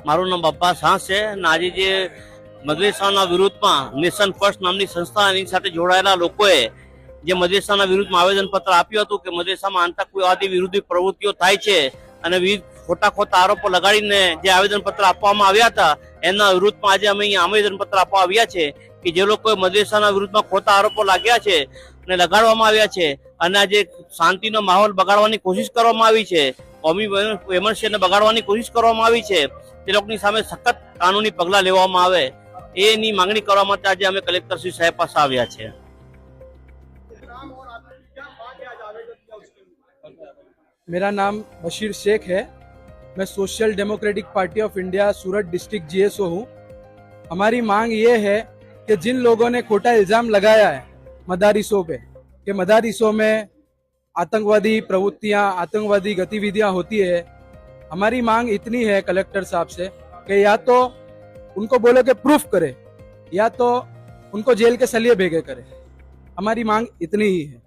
મારું નામ બાપા શાહ છે અને આજે જે મદરેસાના વિરુદ્ધમાં નેશન ફર્સ્ટ નામની સંસ્થા એની સાથે જોડાયેલા લોકોએ જે મદરેસાના વિરુદ્ધમાં આવેદનપત્ર આપ્યું હતું કે મદરેસામાં આતંકવાદી વિરોધી પ્રવૃત્તિઓ થાય છે અને વિવિધ ખોટા આરોપો લગાડીને જે આવેદનપત્ર આપવામાં આવ્યા હતા એના વિરુદ્ધમાં આજે અમે અહીંયા આવેદનપત્ર આપવા આવ્યા છે કે જે લોકોએ મદરેસાના વિરુદ્ધમાં ખોટા આરોપો લાગ્યા છે અને લગાડવામાં આવ્યા છે અને આજે શાંતિનો માહોલ બગાડવાની કોશિશ કરવામાં આવી છે, કોમી વેમનશીને બગાડવાની કોશિશ કરવામાં આવી છે, તે લોકોની સામે સખત કાનૂની પગલાં લેવામાં આવે એની માંગણી કરવા માટે આજે અમે કલેક્ટર શ્રી સાહેબ પાસે આવ્યા છે। मेरा नाम बशीर शेख है। मैं social democratic party of India Surat district GSO हूँ। हमारी मांग ये है कि जिन लोगों ने खोटा इल्ज़ाम लगाया है मदारिसों पे कि मदारिसों में आतंकवादी प्रवृत्तियाँ, आतंकवादी गतिविधियाँ होती है, हमारी मांग इतनी है कलेक्टर साहब से कि या तो उनको बोलो कि प्रूफ करे या तो उनको जेल के सलिए भेगे करे। हमारी मांग इतनी ही है।